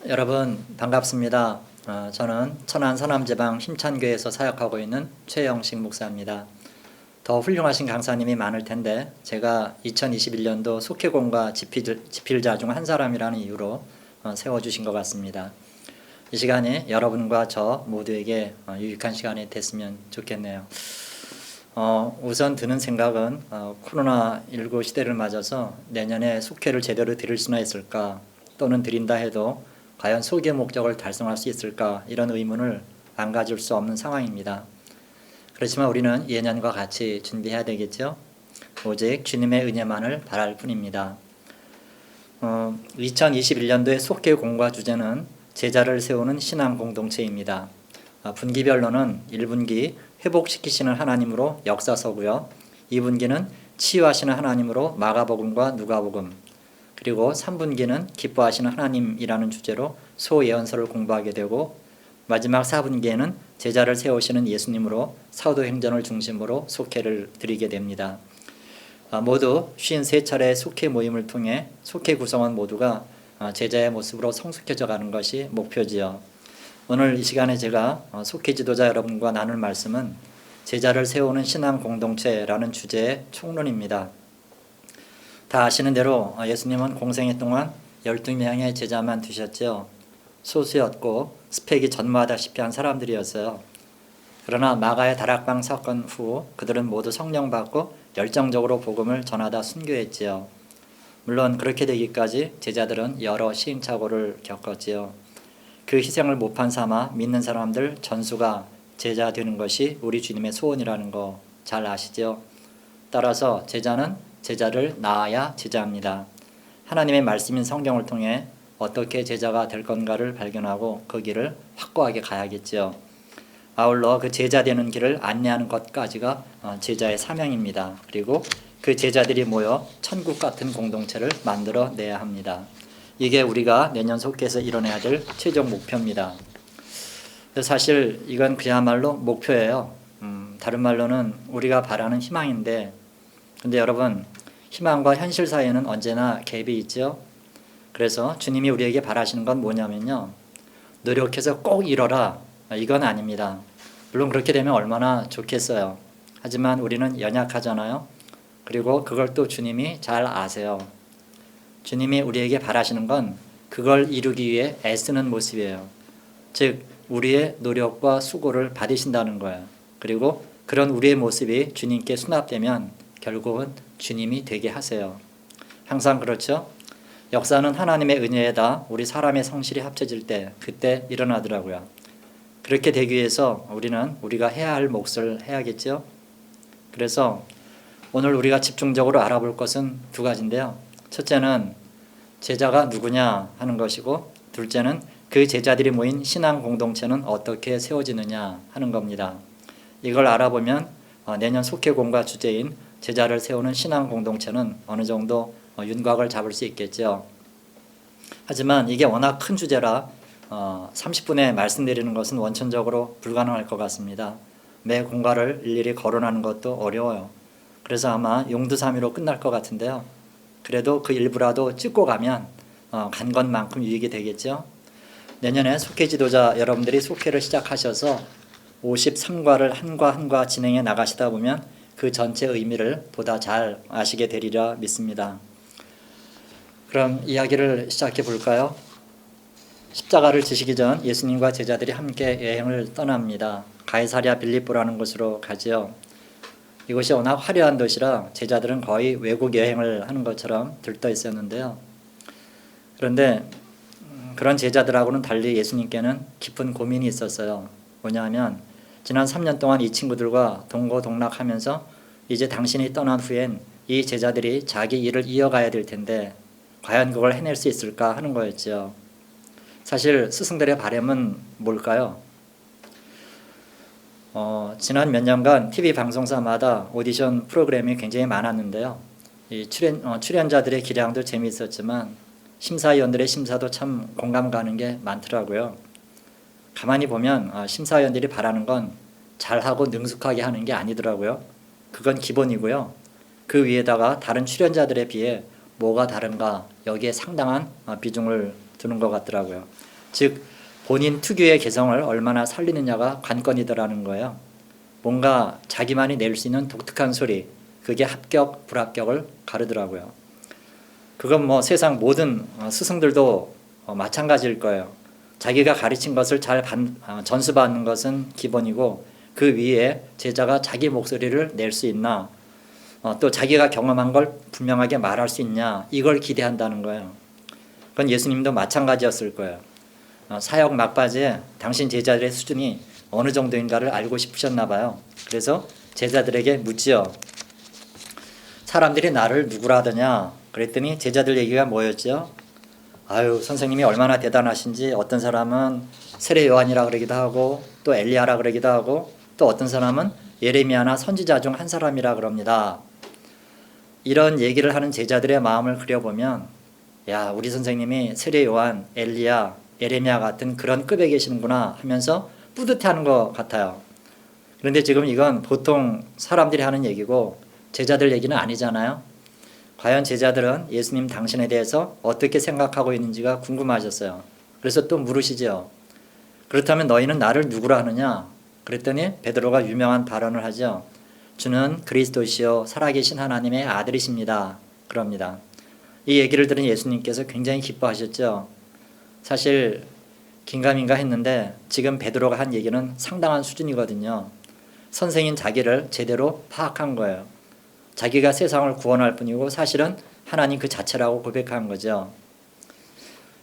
여러분 반갑습니다. 저는 천안 서남지방 힘찬교회에서 사역하고 있는 최영식 목사입니다. 더 훌륭하신 강사님이 많을 텐데 제가 2021년도 속회공과 집필자 중 한 사람이라는 이유로 세워주신 것 같습니다. 이 시간이 여러분과 저 모두에게 유익한 시간이 됐으면 좋겠네요. 우선 드는 생각은 코로나19 시대를 맞아서 내년에 속회를 제대로 드릴 수나 있을까, 또는 드린다 해도 과연 속의 목적을 달성할 수 있을까, 이런 의문을 안 가질 수 없는 상황입니다. 그렇지만 우리는 예년과 같이 준비해야 되겠죠. 오직 주님의 은혜만을 바랄 뿐입니다. 2021년도의 속회 공과 주제는 제자를 세우는 신앙 공동체입니다. 분기별로는 1분기 회복시키시는 하나님으로 역사서고요. 2분기는 치유하시는 하나님으로 마가복음과 누가복음, 그리고 3분기는 기뻐하시는 하나님이라는 주제로 소예언서를 공부하게 되고, 마지막 4분기에는 제자를 세우시는 예수님으로 사도행전을 중심으로 속회를 드리게 됩니다. 모두 53차례의 속회 모임을 통해 속회 구성원 모두가 제자의 모습으로 성숙해져 가는 것이 목표지요. 오늘 이 시간에 제가 속회 지도자 여러분과 나눌 말씀은 제자를 세우는 신앙 공동체라는 주제의 총론입니다. 다 아시는 대로 예수님은 공생애 동안 12명의 제자만 두셨죠. 소수였고 스펙이 전무하다시피 한 사람들이었어요. 그러나 마가의 다락방 사건 후 그들은 모두 성령 받고 열정적으로 복음을 전하다 순교했지요. 물론 그렇게 되기까지 제자들은 여러 시행착오를 겪었지요. 그 희생을 모판 삼아 믿는 사람들 전수가 제자 되는 것이 우리 주님의 소원이라는 거 잘 아시죠? 따라서 제자는 제자를 낳아야 제자입니다. 하나님의 말씀인 성경을 통해 어떻게 제자가 될 건가를 발견하고 그 길을 확고하게 가야겠죠. 아울러 그 제자 되는 길을 안내하는 것까지가 제자의 사명입니다. 그리고 그 제자들이 모여 천국 같은 공동체를 만들어내야 합니다. 이게 우리가 내년 속회에서 이뤄내야 될 최종 목표입니다. 사실 이건 그야말로 목표예요. 다른 말로는 우리가 바라는 희망인데, 근데 여러분, 희망과 현실 사이에는 언제나 갭이 있죠. 그래서 주님이 우리에게 바라시는 건 뭐냐면요, 노력해서 꼭 이뤄라, 이건 아닙니다. 물론 그렇게 되면 얼마나 좋겠어요. 하지만 우리는 연약하잖아요. 그리고 그걸 또 주님이 잘 아세요. 주님이 우리에게 바라시는 건 그걸 이루기 위해 애쓰는 모습이에요. 즉 우리의 노력과 수고를 받으신다는 거예요. 그리고 그런 우리의 모습이 주님께 수납되면 결국은 주님이 되게 하세요. 항상 그렇죠? 역사는 하나님의 은혜에다 우리 사람의 성실이 합쳐질 때 그때 일어나더라고요. 그렇게 되기 위해서 우리는 우리가 해야 할 몫을 해야겠죠? 그래서 오늘 우리가 집중적으로 알아볼 것은 두 가지인데요. 첫째는 제자가 누구냐 하는 것이고, 둘째는 그 제자들이 모인 신앙 공동체는 어떻게 세워지느냐 하는 겁니다. 이걸 알아보면 내년 속회공과 주제인 제자를 세우는 신앙 공동체는 어느 정도 윤곽을 잡을 수 있겠죠. 하지만 이게 워낙 큰 주제라 30분에 말씀드리는 것은 원천적으로 불가능할 것 같습니다. 매 공과를 일일이 거론하는 것도 어려워요. 그래서 아마 용두사미로 끝날 것 같은데요. 그래도 그 일부라도 찍고 가면 간 것만큼 유익이 되겠죠. 내년에 속회 지도자 여러분들이 속회를 시작하셔서 53과를 한과 한과 진행해 나가시다 보면 그 전체 의미를 보다 잘 아시게 되리라 믿습니다. 그럼 이야기를 시작해 볼까요? 십자가를 지시기 전 예수님과 제자들이 함께 여행을 떠납니다. 가이사랴 빌립보라는 곳으로 가지요. 이곳이 워낙 화려한 도시라 제자들은 거의 외국 여행을 하는 것처럼 들떠 있었는데요. 그런데 그런 제자들하고는 달리 예수님께는 깊은 고민이 있었어요. 뭐냐면 지난 3년 동안 이 친구들과 동고동락하면서 이제 당신이 떠난 후엔 이 제자들이 자기 일을 이어가야 될 텐데 과연 그걸 해낼 수 있을까 하는 거였죠. 사실 스승들의 바람은 뭘까요? 지난 몇 년간 TV 방송사마다 오디션 프로그램이 굉장히 많았는데요. 이 출연자들의 기량도 재미있었지만 심사위원들의 심사도 참 공감 가는 게 많더라고요. 가만히 보면 심사위원들이 바라는 건 잘하고 능숙하게 하는 게 아니더라고요. 그건 기본이고요. 그 위에다가 다른 출연자들에 비해 뭐가 다른가, 여기에 상당한 비중을 두는 것 같더라고요. 즉 본인 특유의 개성을 얼마나 살리느냐가 관건이더라는 거예요. 뭔가 자기만이 낼 수 있는 독특한 소리, 그게 합격, 불합격을 가르더라고요. 그건 뭐 세상 모든 스승들도 마찬가지일 거예요. 자기가 가르친 것을 잘 전수받는 것은 기본이고 그 위에 제자가 자기 목소리를 낼 수 있나, 또 자기가 경험한 걸 분명하게 말할 수 있냐, 이걸 기대한다는 거예요. 그건 예수님도 마찬가지였을 거예요. 사역 막바지에 당신 제자들의 수준이 어느 정도인가를 알고 싶으셨나 봐요. 그래서 제자들에게 묻지요. 사람들이 나를 누구라 하더냐? 그랬더니 제자들 얘기가 뭐였죠? 아유, 선생님이 얼마나 대단하신지, 어떤 사람은 세례 요한이라 그러기도 하고 또 엘리야라 그러기도 하고 또 어떤 사람은 예레미야나 선지자 중 한 사람이라 그럽니다. 이런 얘기를 하는 제자들의 마음을 그려보면, 야, 우리 선생님이 세례 요한, 엘리야, 예레미야 같은 그런 급에 계시는구나 하면서 뿌듯해하는 것 같아요. 그런데 지금 이건 보통 사람들이 하는 얘기고 제자들 얘기는 아니잖아요. 과연 제자들은 예수님 당신에 대해서 어떻게 생각하고 있는지가 궁금하셨어요. 그래서 또 물으시죠. 그렇다면 너희는 나를 누구라 하느냐? 그랬더니 베드로가 유명한 발언을 하죠. 주는 그리스도시요 살아계신 하나님의 아들이십니다. 그럽니다. 이 얘기를 들은 예수님께서 굉장히 기뻐하셨죠. 사실 긴가민가 했는데 지금 베드로가 한 얘기는 상당한 수준이거든요. 선생인 자기를 제대로 파악한 거예요. 자기가 세상을 구원할 뿐이고 사실은 하나님 그 자체라고 고백한 거죠.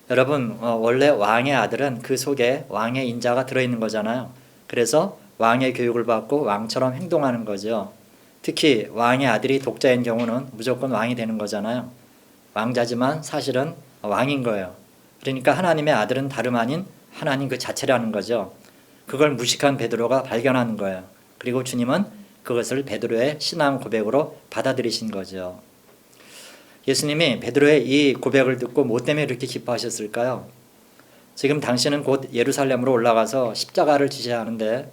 여러분, 원래 왕의 아들은 그 속에 왕의 인자가 들어있는 거잖아요. 그래서 왕의 교육을 받고 왕처럼 행동하는 거죠. 특히 왕의 아들이 독자인 경우는 무조건 왕이 되는 거잖아요. 왕자지만 사실은 왕인 거예요. 그러니까 하나님의 아들은 다름 아닌 하나님 그 자체라는 거죠. 그걸 무식한 베드로가 발견하는 거예요. 그리고 주님은 그것을 베드로의 신앙 고백으로 받아들이신 거죠. 예수님이 베드로의 이 고백을 듣고 뭐 때문에 이렇게 기뻐하셨을까요? 지금 당신은 곧 예루살렘으로 올라가서 십자가를 지셔야 하는데,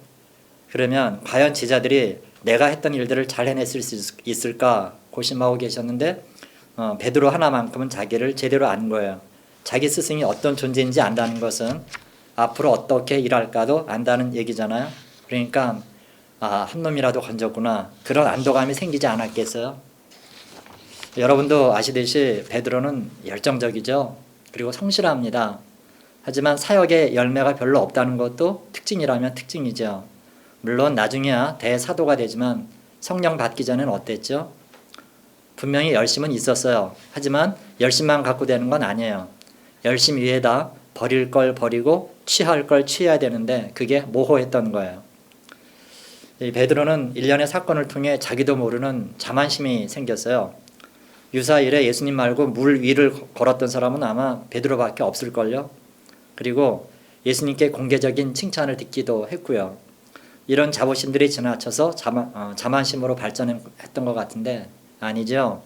그러면 과연 제자들이 내가 했던 일들을 잘 해냈을 수 있을까 고심하고 계셨는데, 베드로 하나만큼은 자기를 제대로 안 거예요. 자기 스승이 어떤 존재인지 안다는 것은 앞으로 어떻게 일할까도 안다는 얘기잖아요. 그러니까 한 놈이라도 건졌구나, 그런 안도감이 생기지 않았겠어요? 여러분도 아시듯이 베드로는 열정적이죠. 그리고 성실합니다. 하지만 사역의 열매가 별로 없다는 것도 특징이라면 특징이죠. 물론 나중에야 대사도가 되지만 성령 받기 전에는 어땠죠? 분명히 열심은 있었어요. 하지만 열심만 갖고 되는 건 아니에요. 열심 위에다 버릴 걸 버리고 취할 걸 취해야 되는데 그게 모호했던 거예요. 이 베드로는 일련의 사건을 통해 자기도 모르는 자만심이 생겼어요. 유사일에 예수님 말고 물 위를 걸었던 사람은 아마 베드로밖에 없을걸요. 그리고 예수님께 공개적인 칭찬을 듣기도 했고요. 이런 자부심들이 지나쳐서 자만심으로 발전했던 것 같은데 아니죠.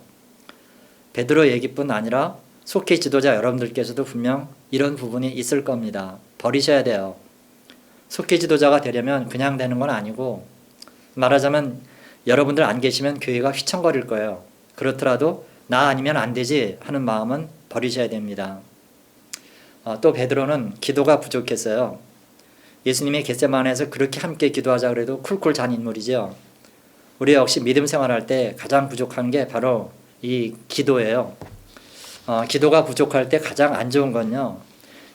베드로 얘기뿐 아니라 속히 지도자 여러분들께서도 분명 이런 부분이 있을 겁니다. 버리셔야 돼요. 속히 지도자가 되려면 그냥 되는 건 아니고, 말하자면 여러분들 안 계시면 교회가 휘청거릴 거예요. 그렇더라도 나 아니면 안 되지 하는 마음은 버리셔야 됩니다. 또 베드로는 기도가 부족했어요. 예수님이 겟세마네에서 그렇게 함께 기도하자 그래도 쿨쿨 잔 인물이죠. 우리 역시 믿음 생활할 때 가장 부족한 게 바로 이 기도예요. 기도가 부족할 때 가장 안 좋은 건요,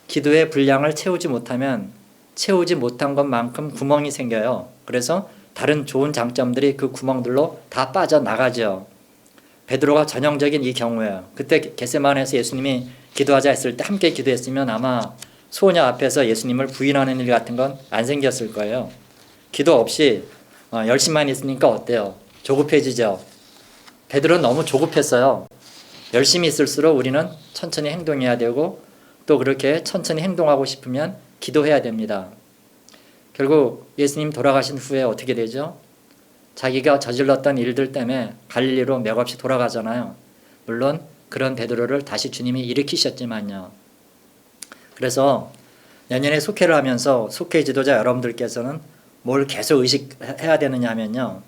기도의 분량을 채우지 못하면 채우지 못한 것만큼 구멍이 생겨요. 그래서 다른 좋은 장점들이 그 구멍들로 다 빠져나가죠. 베드로가 전형적인 이 경우예요. 그때 겟세마네에서 예수님이 기도하자 했을 때 함께 기도했으면 아마 소녀 앞에서 예수님을 부인하는 일 같은 건 안 생겼을 거예요. 기도 없이 열심만 있으니까 어때요? 조급해지죠. 베드로는 너무 조급했어요. 열심히 있을수록 우리는 천천히 행동해야 되고, 또 그렇게 천천히 행동하고 싶으면 기도해야 됩니다. 결국 예수님 돌아가신 후에 어떻게 되죠? 자기가 저질렀던 일들 때문에 갈릴리로 맥없이 돌아가잖아요. 물론 그런 베드로를 다시 주님이 일으키셨지만요. 그래서 내년에 속회를 하면서 속회 지도자 여러분들께서는 뭘 계속 의식해야 되느냐면요,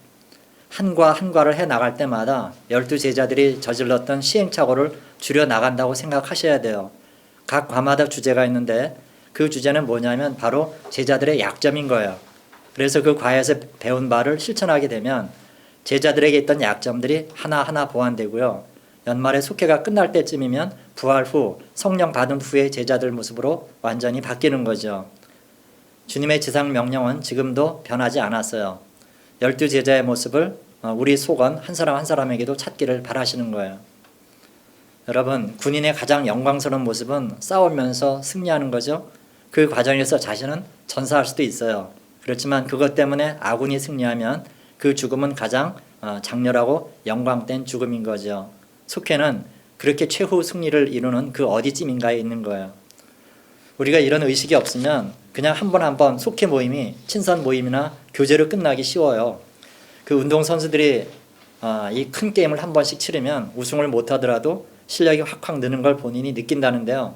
한과 한과를 해 나갈 때마다 12 제자들이 저질렀던 시행착오를 줄여 나간다고 생각하셔야 돼요. 각 과마다 주제가 있는데 그 주제는 뭐냐면 바로 제자들의 약점인 거예요. 그래서 그 과에서 배운 바를 실천하게 되면 제자들에게 있던 약점들이 하나하나 보완되고요. 연말에 속회가 끝날 때쯤이면 부활 후 성령 받은 후의 제자들 모습으로 완전히 바뀌는 거죠. 주님의 지상 명령은 지금도 변하지 않았어요. 12제자의 모습을 우리 속원 한 사람 한 사람에게도 찾기를 바라시는 거예요. 여러분, 군인의 가장 영광스러운 모습은 싸우면서 승리하는 거죠. 그 과정에서 자신은 전사할 수도 있어요. 그렇지만 그것 때문에 아군이 승리하면 그 죽음은 가장 장렬하고 영광된 죽음인 거죠. 속회는 그렇게 최후 승리를 이루는 그 어디쯤인가에 있는 거예요. 우리가 이런 의식이 없으면 그냥 한 번 한 번 속회 모임이 친선 모임이나 교제로 끝나기 쉬워요. 그 운동선수들이 이 큰 게임을 한 번씩 치르면 우승을 못하더라도 실력이 확확 느는 걸 본인이 느낀다는데요.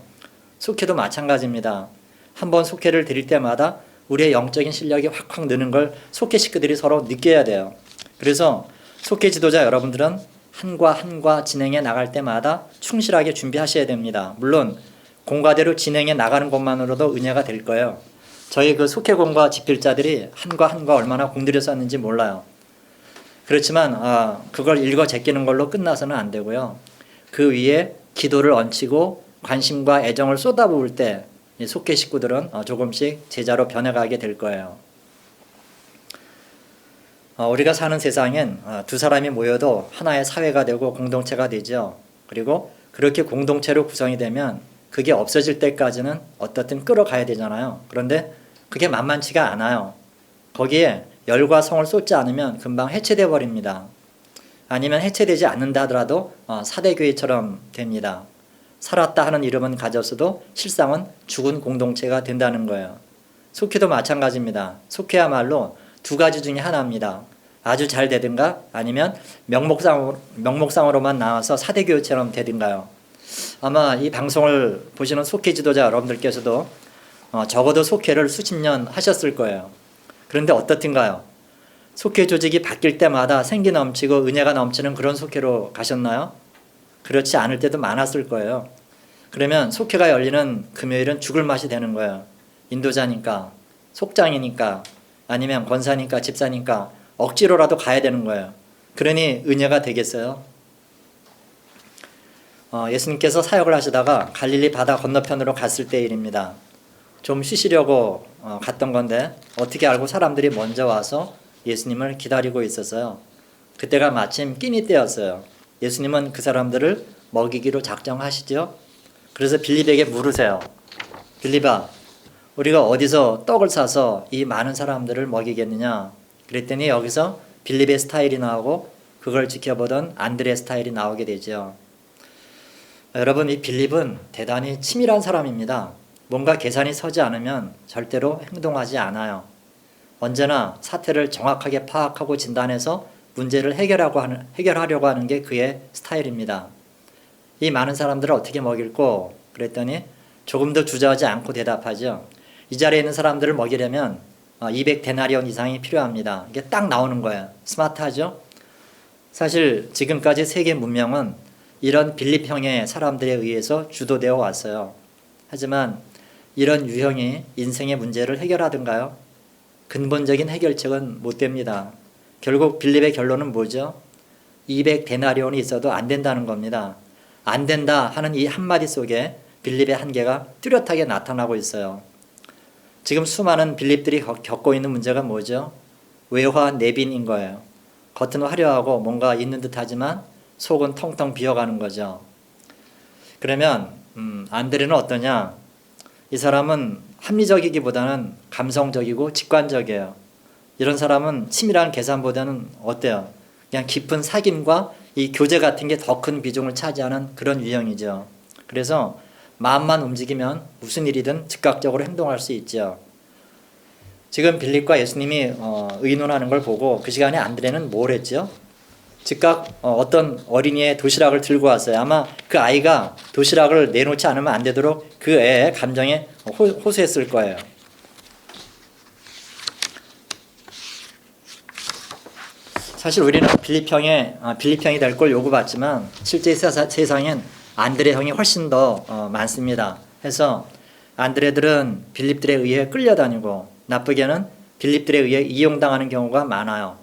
속회도 마찬가지입니다. 한 번 속회를 드릴 때마다 우리의 영적인 실력이 확확 느는 걸 속회 식구들이 서로 느껴야 돼요. 그래서 속회 지도자 여러분들은 한과 한과 진행해 나갈 때마다 충실하게 준비하셔야 됩니다. 물론 공과대로 진행해 나가는 것만으로도 은혜가 될 거예요. 저희 그 속회공과 집필자들이 한과 한과 얼마나 공들여 썼는지 몰라요. 그렇지만 그걸 읽어 제끼는 걸로 끝나서는 안 되고요. 그 위에 기도를 얹히고 관심과 애정을 쏟아부을 때 속회 식구들은 조금씩 제자로 변해가게 될 거예요. 우리가 사는 세상엔 두 사람이 모여도 하나의 사회가 되고 공동체가 되죠. 그리고 그렇게 공동체로 구성이 되면 그게 없어질 때까지는 어떻든 끌어가야 되잖아요. 그런데 그게 만만치가 않아요. 거기에 열과 성을 쏟지 않으면 금방 해체돼 버립니다. 아니면 해체되지 않는다 하더라도 사대교회처럼 됩니다. 살았다 하는 이름은 가졌어도 실상은 죽은 공동체가 된다는 거예요. 속회도 마찬가지입니다. 속회야말로 두 가지 중에 하나입니다. 아주 잘 되든가 아니면 명목상으로만 나와서 사대교회처럼 되든가요. 아마 이 방송을 보시는 속회 지도자 여러분들께서도 적어도 속회를 수십 년 하셨을 거예요. 그런데 어떻든가요? 속회 조직이 바뀔 때마다 생기 넘치고 은혜가 넘치는 그런 속회로 가셨나요? 그렇지 않을 때도 많았을 거예요. 그러면 속회가 열리는 금요일은 죽을 맛이 되는 거예요. 인도자니까, 속장이니까, 아니면 권사니까, 집사니까 억지로라도 가야 되는 거예요. 그러니 은혜가 되겠어요? 예수님께서 사역을 하시다가 갈릴리 바다 건너편으로 갔을 때 일입니다. 좀 쉬시려고 갔던 건데 어떻게 알고 사람들이 먼저 와서 예수님을 기다리고 있었어요. 그때가 마침 끼니 때였어요. 예수님은 그 사람들을 먹이기로 작정하시죠. 그래서 빌립에게 물으세요. 빌립아, 우리가 어디서 떡을 사서 이 많은 사람들을 먹이겠느냐? 그랬더니 여기서 빌립의 스타일이 나오고 그걸 지켜보던 안드레 스타일이 나오게 되죠. 여러분, 이 빌립은 대단히 치밀한 사람입니다. 뭔가 계산이 서지 않으면 절대로 행동하지 않아요. 언제나 사태를 정확하게 파악하고 진단해서 문제를 해결하려고 하는 게 그의 스타일입니다. 이 많은 사람들을 어떻게 먹일고? 그랬더니 조금 더 주저하지 않고 대답하죠. 이 자리에 있는 사람들을 먹이려면 200데나리온 이상이 필요합니다. 이게 딱 나오는 거예요. 스마트하죠? 사실 지금까지 세계 문명은 이런 빌립형의 사람들에 의해서 주도되어 왔어요. 하지만 이런 유형이 인생의 문제를 해결하든가요? 근본적인 해결책은 못 됩니다. 결국 빌립의 결론은 뭐죠? 200데나리온이 있어도 안 된다는 겁니다. 안 된다 하는 이 한마디 속에 빌립의 한계가 뚜렷하게 나타나고 있어요. 지금 수많은 빌립들이 겪고 있는 문제가 뭐죠? 외화 내빈인 거예요. 겉은 화려하고 뭔가 있는 듯 하지만 속은 텅텅 비어가는 거죠. 그러면 안드레는 어떠냐? 이 사람은 합리적이기보다는 감성적이고 직관적이에요. 이런 사람은 치밀한 계산보다는 어때요? 그냥 깊은 사귐과 이 교제 같은 게 더 큰 비중을 차지하는 그런 유형이죠. 그래서 마음만 움직이면 무슨 일이든 즉각적으로 행동할 수 있죠. 지금 빌립과 예수님이 의논하는 걸 보고 그 시간에 안드레는 뭘 했죠? 즉각 어떤 어린이의 도시락을 들고 왔어요. 아마 그 아이가 도시락을 내놓지 않으면 안 되도록 그 애의 감정에 호소했을 거예요. 사실 우리는 빌립형이 될 걸 요구받지만 실제 세상엔 안드레 형이 훨씬 더 많습니다. 해서 안드레들은 빌립들에 의해 끌려다니고 나쁘게는 빌립들에 의해 이용당하는 경우가 많아요.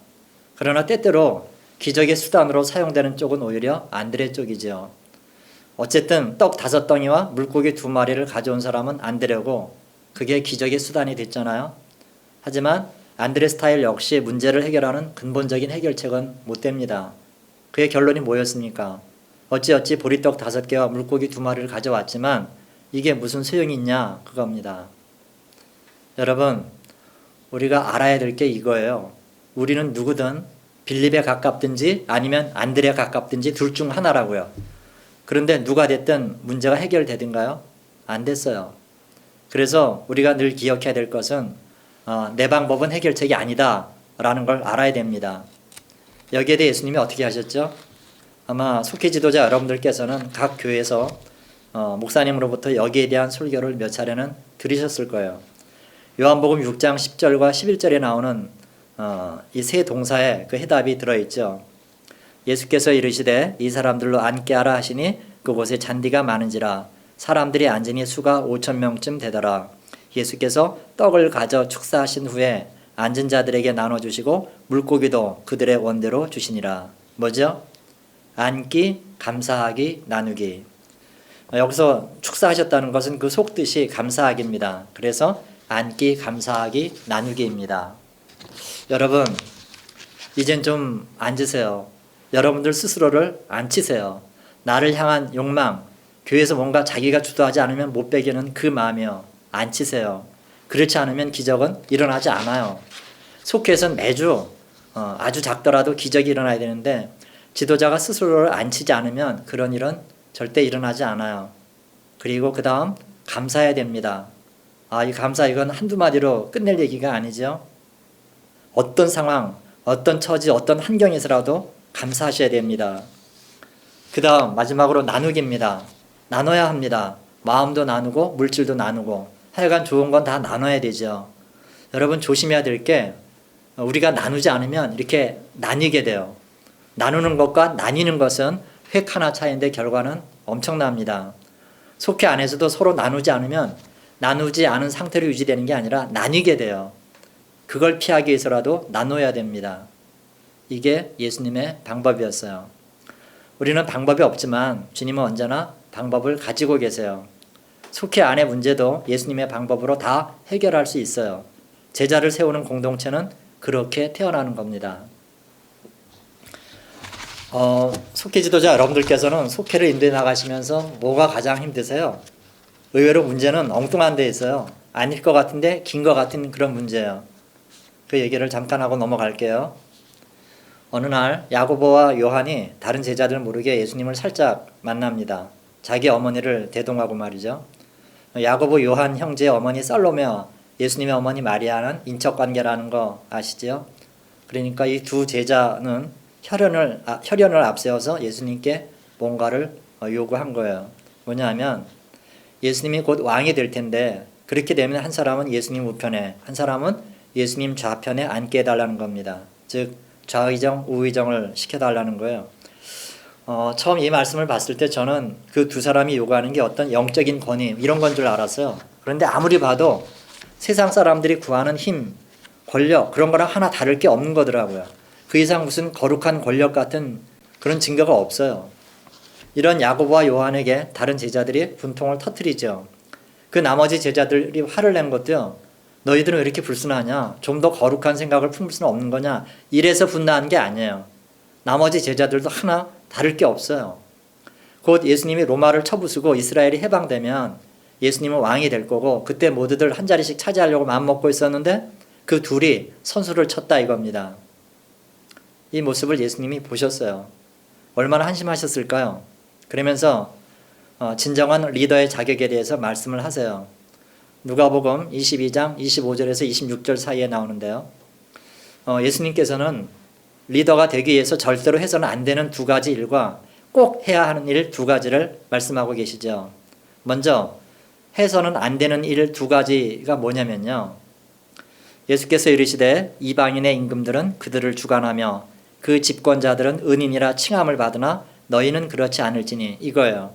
그러나 때때로 기적의 수단으로 사용되는 쪽은 오히려 안드레 쪽이죠. 어쨌든 떡 5덩이와 물고기 2마리를 가져온 사람은 안드레고 그게 기적의 수단이 됐잖아요. 하지만 안드레 스타일 역시 문제를 해결하는 근본적인 해결책은 못 됩니다. 그의 결론이 뭐였습니까? 어찌어찌 보리떡 5개와 물고기 2마리를 가져왔지만 이게 무슨 소용이 있냐 그겁니다. 여러분, 우리가 알아야 될 게 이거예요. 우리는 누구든 빌립에 가깝든지 아니면 안드레에 가깝든지 둘 중 하나라고요. 그런데 누가 됐든 문제가 해결되든가요? 안 됐어요. 그래서 우리가 늘 기억해야 될 것은 내 방법은 해결책이 아니다 라는 걸 알아야 됩니다. 여기에 대해 예수님이 어떻게 하셨죠? 아마 속회 지도자 여러분들께서는 각 교회에서 목사님으로부터 여기에 대한 설교를 몇 차례는 들으셨을 거예요. 요한복음 6장 10절과 11절에 나오는 이 세 동사에 그 해답이 들어있죠. 예수께서 이르시되 이 사람들로 앉게 하라 하시니 그곳에 잔디가 많은지라 사람들이 앉으니 수가 5,000명쯤 되더라. 예수께서 떡을 가져 축사하신 후에 앉은 자들에게 나눠주시고 물고기도 그들의 원대로 주시니라. 뭐죠? 앉기, 감사하기, 나누기. 여기서 축사하셨다는 것은 그 속뜻이 감사하기입니다. 그래서 앉기, 감사하기, 나누기입니다. 여러분, 이젠 좀 앉으세요. 여러분들 스스로를 앉히세요. 나를 향한 욕망, 교회에서 뭔가 자기가 주도하지 않으면 못 베기는 그 마음이요. 앉히세요. 그렇지 않으면 기적은 일어나지 않아요. 속회에서는 매주 아주 작더라도 기적이 일어나야 되는데 지도자가 스스로를 앉히지 않으면 그런 일은 절대 일어나지 않아요. 그리고 그 다음 감사해야 됩니다. 이 감사 이건 한두 마디로 끝낼 얘기가 아니죠. 어떤 상황, 어떤 처지, 어떤 환경에서라도 감사하셔야 됩니다. 그 다음 마지막으로 나누기입니다. 나눠야 합니다. 마음도 나누고 물질도 나누고 하여간 좋은 건 다 나눠야 되죠. 여러분 조심해야 될 게 우리가 나누지 않으면 이렇게 나뉘게 돼요. 나누는 것과 나뉘는 것은 획 하나 차이인데 결과는 엄청납니다. 속회 안에서도 서로 나누지 않으면 나누지 않은 상태로 유지되는 게 아니라 나뉘게 돼요. 그걸 피하기 위해서라도 나눠야 됩니다. 이게 예수님의 방법이었어요. 우리는 방법이 없지만 주님은 언제나 방법을 가지고 계세요. 속회 안의 문제도 예수님의 방법으로 다 해결할 수 있어요. 제자를 세우는 공동체는 그렇게 태어나는 겁니다. 속회 지도자 여러분들께서는 속회를 인도해 나가시면서 뭐가 가장 힘드세요? 의외로 문제는 엉뚱한 데 있어요. 아닐 것 같은데 긴 것 같은 그런 문제예요. 그 얘기를 잠깐 하고 넘어갈게요. 어느 날 야고보와 요한이 다른 제자들 모르게 예수님을 살짝 만납니다. 자기 어머니를 대동하고 말이죠. 야고보 요한 형제의 어머니 살로메와 예수님의 어머니 마리아는 인척관계라는 거 아시죠? 그러니까 이 두 제자는 혈연을 앞세워서 예수님께 뭔가를 요구한 거예요. 뭐냐면 예수님이 곧 왕이 될 텐데 그렇게 되면 한 사람은 예수님 우편에 한 사람은 예수님 좌편에 앉게 해달라는 겁니다. 즉 좌의정 우의정을 시켜달라는 거예요. 처음 이 말씀을 봤을 때 저는 그 두 사람이 요구하는 게 어떤 영적인 권위 이런 건 줄 알았어요. 그런데 아무리 봐도 세상 사람들이 구하는 힘, 권력 그런 거랑 하나 다를 게 없는 거더라고요. 그 이상 무슨 거룩한 권력 같은 그런 증거가 없어요. 이런 야고보와 요한에게 다른 제자들이 분통을 터뜨리죠. 그 나머지 제자들이 화를 낸 것도요. 너희들은 왜 이렇게 불순하냐? 좀 더 거룩한 생각을 품을 수는 없는 거냐? 이래서 분노한 게 아니에요. 나머지 제자들도 하나 다를 게 없어요. 곧 예수님이 로마를 쳐부수고 이스라엘이 해방되면 예수님은 왕이 될 거고 그때 모두들 한 자리씩 차지하려고 마음먹고 있었는데 그 둘이 선수를 쳤다 이겁니다. 이 모습을 예수님이 보셨어요. 얼마나 한심하셨을까요? 그러면서 진정한 리더의 자격에 대해서 말씀을 하세요. 누가복음 22장 25절에서 26절 사이에 나오는데요. 예수님께서는 리더가 되기 위해서 절대로 해서는 안 되는 두 가지 일과 꼭 해야 하는 일 두 가지를 말씀하고 계시죠. 먼저 해서는 안 되는 일 두 가지가 뭐냐면요. 예수께서 이르시되 이방인의 임금들은 그들을 주관하며 그 집권자들은 은인이라 칭함을 받으나 너희는 그렇지 않을지니 이거예요.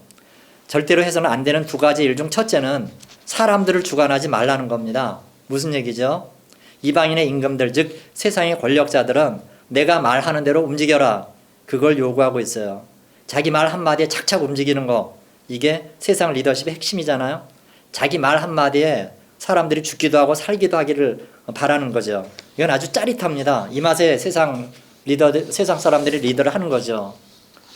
절대로 해서는 안 되는 두 가지 일 중 첫째는 사람들을 주관하지 말라는 겁니다. 무슨 얘기죠? 이방인의 임금들, 즉 세상의 권력자들은 내가 말하는 대로 움직여라. 그걸 요구하고 있어요. 자기 말 한마디에 착착 움직이는 거, 이게 세상 리더십의 핵심이잖아요. 자기 말 한마디에 사람들이 죽기도 하고 살기도 하기를 바라는 거죠. 이건 아주 짜릿합니다. 이 맛에 세상 사람들이 리더를 하는 거죠.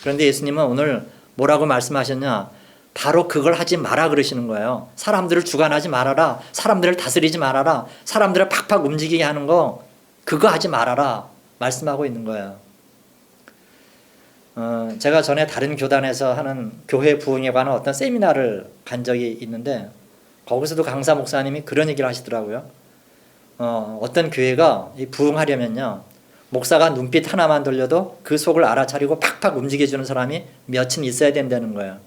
그런데 예수님은 오늘 뭐라고 말씀하셨냐? 바로 그걸 하지 마라 그러시는 거예요. 사람들을 주관하지 말아라. 사람들을 다스리지 말아라. 사람들을 팍팍 움직이게 하는 거, 그거 하지 말아라 말씀하고 있는 거예요. 제가 전에 다른 교단에서 하는 교회 부흥에 관한 어떤 세미나를 간 적이 있는데 거기서도 강사 목사님이 그런 얘기를 하시더라고요. 어떤 교회가 부흥하려면요, 목사가 눈빛 하나만 돌려도 그 속을 알아차리고 팍팍 움직여주는 사람이 몇은 있어야 된다는 거예요.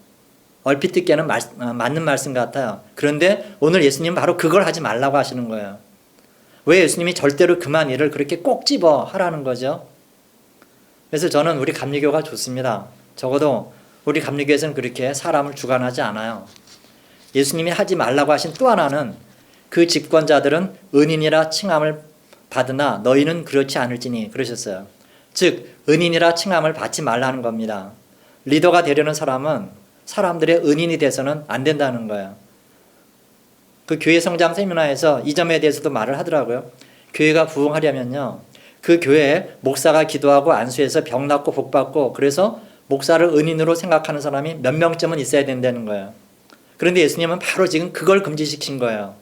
얼핏 듣기에는 맞는 말씀 같아요. 그런데 오늘 예수님은 바로 그걸 하지 말라고 하시는 거예요. 왜 예수님이 절대로 그만 일을 그렇게 꼭 집어 하라는 거죠? 그래서 저는 우리 감리교가 좋습니다. 적어도 우리 감리교에서는 그렇게 사람을 주관하지 않아요. 예수님이 하지 말라고 하신 또 하나는 그 집권자들은 은인이라 칭함을 받으나 너희는 그렇지 않을지니 그러셨어요. 즉 은인이라 칭함을 받지 말라는 겁니다. 리더가 되려는 사람은 사람들의 은인이 돼서는 안 된다는 거예요. 그 교회 성장 세미나에서 이 점에 대해서도 말을 하더라고요. 교회가 부흥하려면요, 그 교회에 목사가 기도하고 안수해서 병 낫고 복 받고 그래서 목사를 은인으로 생각하는 사람이 몇 명쯤은 있어야 된다는 거예요. 그런데 예수님은 바로 지금 그걸 금지시킨 거예요.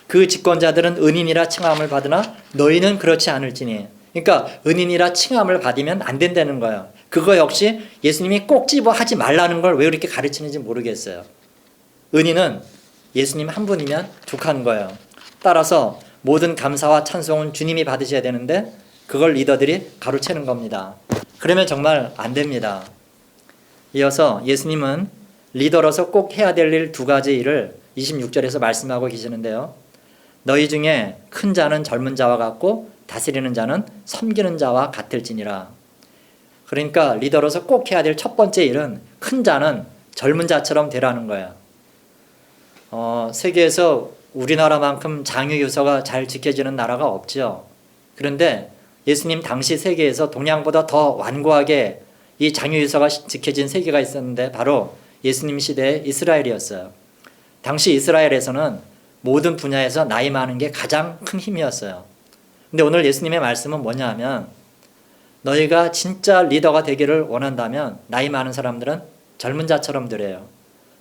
그 집권자들은 은인이라 칭함을 받으나 너희는 그렇지 않을지니. 그러니까 은인이라 칭함을 받으면 안 된다는 거예요. 그거 역시 예수님이 꼭 집어 하지 말라는 걸 왜 그렇게 가르치는지 모르겠어요. 은인은 예수님 한 분이면 족한 거예요. 따라서 모든 감사와 찬송은 주님이 받으셔야 되는데 그걸 리더들이 가로채는 겁니다. 그러면 정말 안 됩니다. 이어서 예수님은 리더로서 꼭 해야 될 일 두 가지 일을 26절에서 말씀하고 계시는데요. 너희 중에 큰 자는 젊은 자와 같고 다스리는 자는 섬기는 자와 같을지니라. 그러니까 리더로서 꼭 해야 될 첫 번째 일은 큰 자는 젊은 자처럼 되라는 거예요. 세계에서 우리나라만큼 장유유서가 잘 지켜지는 나라가 없죠. 그런데 예수님 당시 세계에서 동양보다 더 완고하게 이 장유유서가 지켜진 세계가 있었는데 바로 예수님 시대의 이스라엘이었어요. 당시 이스라엘에서는 모든 분야에서 나이 많은 게 가장 큰 힘이었어요. 근데 오늘 예수님의 말씀은 뭐냐 하면 너희가 진짜 리더가 되기를 원한다면 나이 많은 사람들은 젊은 자처럼 되래요.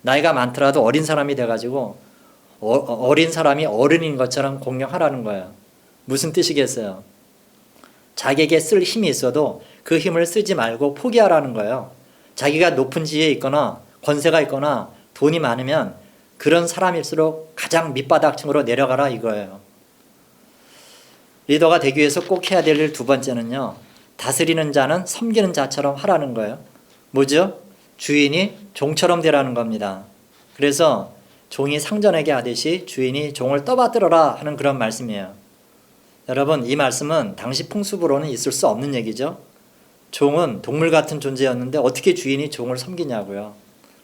나이가 많더라도 어린 사람이 돼가지고 어린 사람이 어른인 것처럼 공경하라는 거예요. 무슨 뜻이겠어요? 자기에게 쓸 힘이 있어도 그 힘을 쓰지 말고 포기하라는 거예요. 자기가 높은 지위에 있거나 권세가 있거나 돈이 많으면 그런 사람일수록 가장 밑바닥층으로 내려가라 이거예요. 리더가 되기 위해서 꼭 해야 될 일 두 번째는요, 다스리는 자는 섬기는 자처럼 하라는 거예요. 뭐죠? 주인이 종처럼 되라는 겁니다. 그래서 종이 상전에게 하듯이 주인이 종을 떠받들어라 하는 그런 말씀이에요. 여러분, 이 말씀은 당시 풍습으로는 있을 수 없는 얘기죠. 종은 동물 같은 존재였는데 어떻게 주인이 종을 섬기냐고요.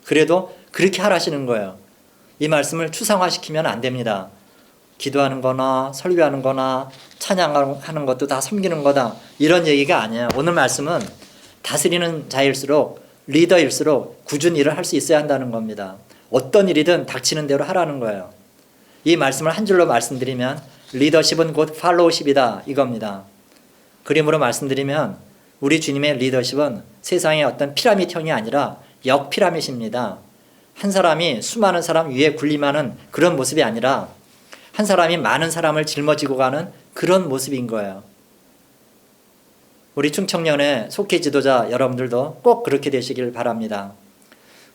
그래도 그렇게 하라시는 거예요. 이 말씀을 추상화시키면 안 됩니다. 기도하는 거나 설교하는 거나 찬양하는 것도 다 섬기는 거다, 이런 얘기가 아니에요. 오늘 말씀은 다스리는 자일수록, 리더일수록 꾸준히 일을 할 수 있어야 한다는 겁니다. 어떤 일이든 닥치는 대로 하라는 거예요. 이 말씀을 한 줄로 말씀드리면 리더십은 곧 팔로우십이다 이겁니다. 그림으로 말씀드리면 우리 주님의 리더십은 세상의 어떤 피라밋형이 아니라 역피라밋입니다. 한 사람이 수많은 사람 위에 군림하는 그런 모습이 아니라 한 사람이 많은 사람을 짊어지고 가는 그런 모습인 거예요. 우리 충청년의 속회 지도자 여러분들도 꼭 그렇게 되시길 바랍니다.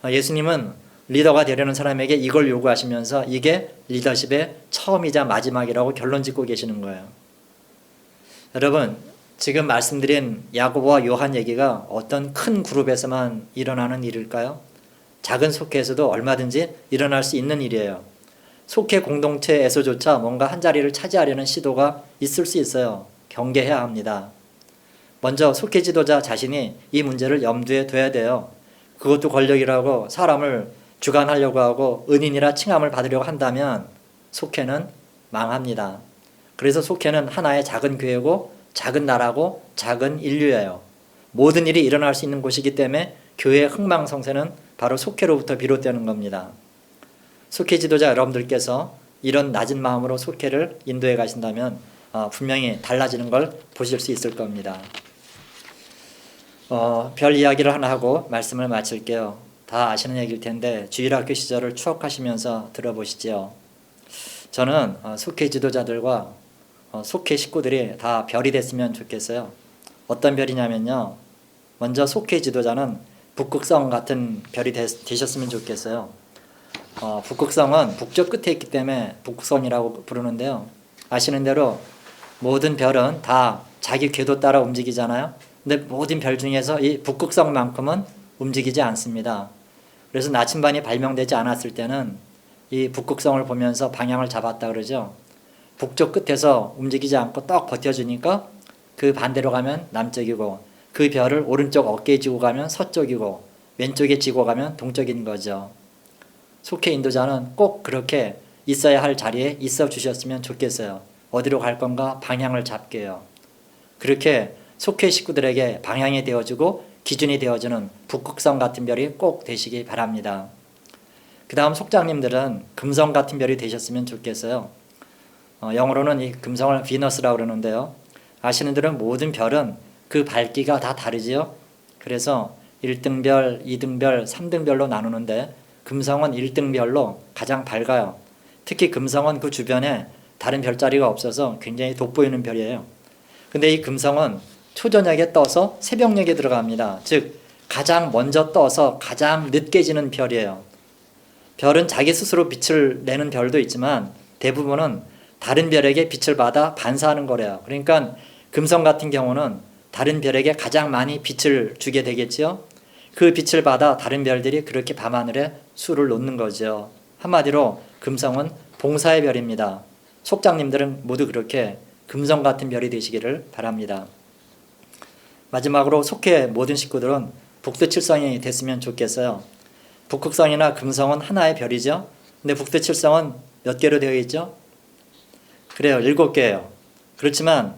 예수님은 리더가 되려는 사람에게 이걸 요구하시면서 이게 리더십의 처음이자 마지막이라고 결론 짓고 계시는 거예요. 여러분, 지금 말씀드린 야고보와 요한 얘기가 어떤 큰 그룹에서만 일어나는 일일까요? 작은 속회에서도 얼마든지 일어날 수 있는 일이에요. 속회 공동체에서조차 뭔가 한 자리를 차지하려는 시도가 있을 수 있어요. 경계해야 합니다. 먼저 속회 지도자 자신이 이 문제를 염두에 둬야 돼요. 그것도 권력이라고 사람을 주관하려고 하고 은인이라 칭함을 받으려고 한다면 속회는 망합니다. 그래서 속회는 하나의 작은 교회고 작은 나라고 작은 인류예요. 모든 일이 일어날 수 있는 곳이기 때문에 교회의 흥망성쇠는 바로 속회로부터 비롯되는 겁니다. 속회 지도자 여러분들께서 이런 낮은 마음으로 속회를 인도해 가신다면 분명히 달라지는 걸 보실 수 있을 겁니다. 별 이야기를 하나 하고 말씀을 마칠게요. 다 아시는 얘기일 텐데 주일학교 시절을 추억하시면서 들어보시죠. 저는 속회 지도자들과 속회 식구들이 다 별이 됐으면 좋겠어요. 어떤 별이냐면요. 먼저 속회 지도자는 북극성 같은 별이 되셨으면 좋겠어요. 북극성은 북쪽 끝에 있기 때문에 북극성이라고 부르는데요. 아시는 대로 모든 별은 다 자기 궤도 따라 움직이잖아요. 근데 모든 별 중에서 이 북극성만큼은 움직이지 않습니다. 그래서 나침반이 발명되지 않았을 때는 이 북극성을 보면서 방향을 잡았다 그러죠. 북쪽 끝에서 움직이지 않고 떡 버텨주니까 그 반대로 가면 남쪽이고 그 별을 오른쪽 어깨에 쥐고 가면 서쪽이고 왼쪽에 쥐고 가면 동쪽인 거죠. 속회 인도자는 꼭 그렇게 있어야 할 자리에 있어 주셨으면 좋겠어요. 어디로 갈 건가 방향을 잡게요. 그렇게 속회 식구들에게 방향이 되어주고 기준이 되어주는 북극성 같은 별이 꼭 되시기 바랍니다. 그 다음 속장님들은 금성 같은 별이 되셨으면 좋겠어요. 영어로는 이 금성을 비너스라고 그러는데요. 아시는 대로 모든 별은 그 밝기가 다 다르지요. 그래서 1등별, 2등별, 3등별로 나누는데 금성은 1등별로 가장 밝아요. 특히 금성은 그 주변에 다른 별자리가 없어서 굉장히 돋보이는 별이에요. 근데 이 금성은 초저녁에 떠서 새벽녘에 들어갑니다. 즉 가장 먼저 떠서 가장 늦게 지는 별이에요. 별은 자기 스스로 빛을 내는 별도 있지만 대부분은 다른 별에게 빛을 받아 반사하는 거래요. 그러니까 금성 같은 경우는 다른 별에게 가장 많이 빛을 주게 되겠죠. 그 빛을 받아 다른 별들이 그렇게 밤하늘에 수를 놓는 거죠. 한마디로 금성은 봉사의 별입니다. 속장님들은 모두 그렇게 금성 같은 별이 되시기를 바랍니다. 마지막으로 속회 모든 식구들은 북두칠성이 됐으면 좋겠어요. 북극성이나 금성은 하나의 별이죠. 근데 북두칠성은 몇 개로 되어 있죠? 그래요. 7개예요. 그렇지만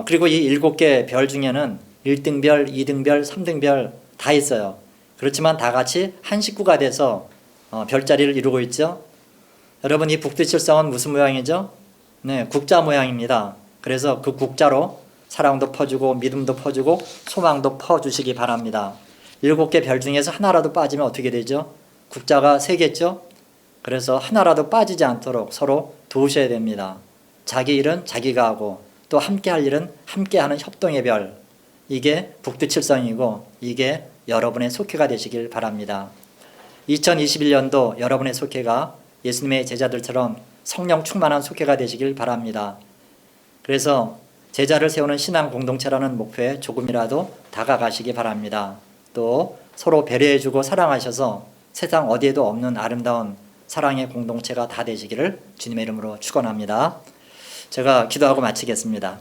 그리고 이 7개 별 중에는 1등별, 2등별, 3등별 다 있어요. 그렇지만 다 같이 한 식구가 돼서 별자리를 이루고 있죠. 여러분 이 북두칠성은 무슨 모양이죠? 네, 국자 모양입니다. 그래서 그 국자로 사랑도 퍼주고 믿음도 퍼주고 소망도 퍼주시기 바랍니다. 7개 별 중에서 하나라도 빠지면 어떻게 되죠? 국자가 3개죠? 그래서 하나라도 빠지지 않도록 서로 도우셔야 됩니다. 자기 일은 자기가 하고 또 함께 할 일은 함께 하는 협동의 별. 이게 북두칠성이고 이게 여러분의 속회가 되시길 바랍니다. 2021년도 여러분의 속회가 예수님의 제자들처럼 성령 충만한 속회가 되시길 바랍니다. 그래서 제자를 세우는 신앙 공동체라는 목표에 조금이라도 다가가시기 바랍니다. 또 서로 배려해주고 사랑하셔서 세상 어디에도 없는 아름다운 사랑의 공동체가 다 되시기를 주님의 이름으로 축원합니다. 제가 기도하고 마치겠습니다.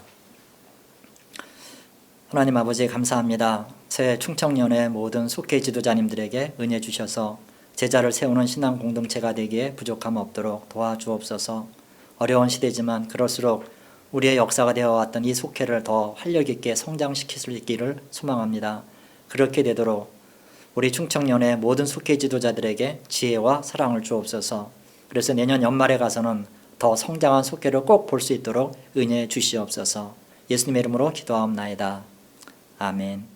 하나님 아버지 감사합니다. 새 충청년의 모든 속회 지도자님들에게 은혜 주셔서 제자를 세우는 신앙 공동체가 되기에 부족함 없도록 도와주옵소서. 어려운 시대지만 그럴수록 우리의 역사가 되어왔던 이 속회를 더 활력 있게 성장시킬 수 있기를 소망합니다. 그렇게 되도록 우리 충청년의 모든 속회 지도자들에게 지혜와 사랑을 주옵소서. 그래서 내년 연말에 가서는 더 성장한 속회를 꼭 볼 수 있도록 은혜 주시옵소서. 예수님의 이름으로 기도하옵나이다. 아멘.